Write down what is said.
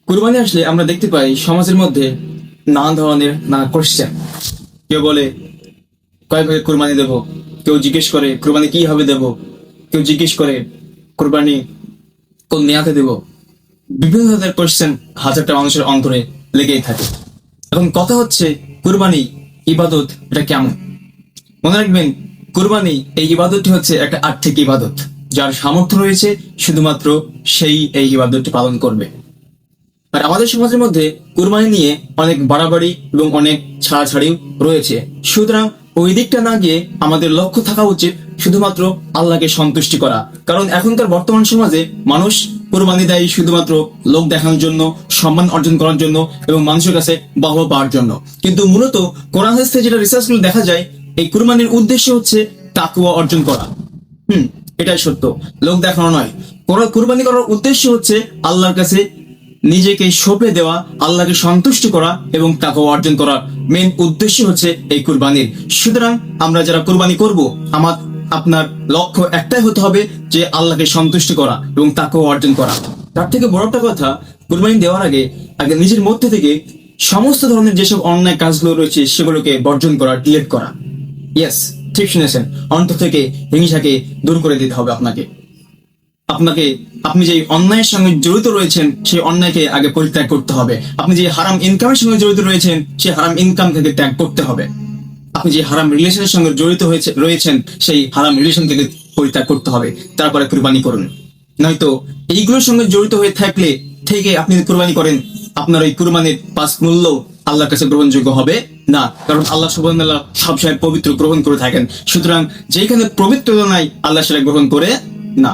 কুরবানি আসলে আমরা দেখতে পাই সমাজের মধ্যে নানা ধরনের নানা কোশ্চেন। কেউ বলে কয় ভাগে কুরবানি দেব, কেউ জিজ্ঞেস করে কুরবানি কি হবে দেব, কেউ জিজ্ঞেস করে কুরবানি কোন মেয়াদে দেব। বিভিন্ন ধরনের কোশ্চেন হাজারটা মানুষের অন্তরে লেগেই থাকে। এখন কথা হচ্ছে কুরবানি ইবাদত এটা কেমন? মনে রাখবেন, কুরবানি এই ইবাদতটি হচ্ছে একটা আর্থিক ইবাদত। যার সামর্থ্য রয়েছে শুধুমাত্র সেই এই ইবাদতটি পালন করবে। আর আমাদের সমাজের মধ্যে কুরবানি নিয়ে অনেক বাড়াবাড়ি এবং অনেক ছাড়াছাড়িও রয়েছে। সুতরাং ওই দিকটা না গিয়ে আমাদের লক্ষ্য থাকা উচিত শুধুমাত্র আল্লাহকে সন্তুষ্টি করা। কারণ এখনকার বর্তমান সমাজে মানুষ কুরবানি দেয় শুধুমাত্র লোক দেখানোর জন্য, সম্মান অর্জন করার জন্য এবং মানুষের কাছে বাহবা পাওয়ার জন্য। কিন্তু মূলত কোরআন হাদিসে যেটা রিসার্চগুলো দেখা যায়, এই কুরবানির উদ্দেশ্য হচ্ছে তাকওয়া অর্জন করা। এটাই সত্য, লোক দেখানো নয়। কুরবানি করার উদ্দেশ্য হচ্ছে আল্লাহর কাছে নিজেকে সঁপে দেওয়া, আল্লাহকে সন্তুষ্ট করা এবং তাকওয়া অর্জন করার মেন উদ্দেশ্য হচ্ছে এই কুরবানির। সুতরাং আমরা যারা কুরবানি করব, আপনার লক্ষ্য একটাই হতে হবে যে আল্লাহকে সন্তুষ্ট করা এবং তাকওয়া অর্জন করা। তার থেকে বড় একটা কথা, কুরবানি দেওয়ার আগে নিজের মধ্যে থেকে সমস্ত ধরনের যেসব অন্যায় কাজগুলো রয়েছে সেগুলোকে বর্জন করা, ডিলিট করা। ইয়েস, ঠিক শুনেছেন, অন্তর থেকে হিংসাকে দূর করে দিতে হবে আপনাকে। আপনি যে অন্যায়ের সঙ্গে জড়িত রয়েছেন সেই অন্যায়কে আগে পরিত্যাগ করতে হবে। আপনি যে হারাম ইনকামের সঙ্গে জড়িত রয়েছেন সেই হারাম ইনকাম থেকে ত্যাগ করতে হবে। আপনি যে হারাম রিলেশনের সঙ্গে জড়িত রয়েছেন সেই হারাম রিলেশন থেকে পরিত্যাগ করতে হবে। তারপরে কুরবানি করুন। নয়তো এইগুলোর সঙ্গে জড়িত হয়ে থেকে আপনি কুরবানি করেন, আপনার ওই কুরবানির পাঁচ মূল্য আল্লাহর কাছে গ্রহণযোগ্য হবে না। কারণ আল্লাহ সুবহানাহু ওয়া তাআলা সবসময় পবিত্র গ্রহণ করে থাকেন। সুতরাং যেখানে পবিত্রতা নাই, আল্লাহ সেটা গ্রহণ করে না।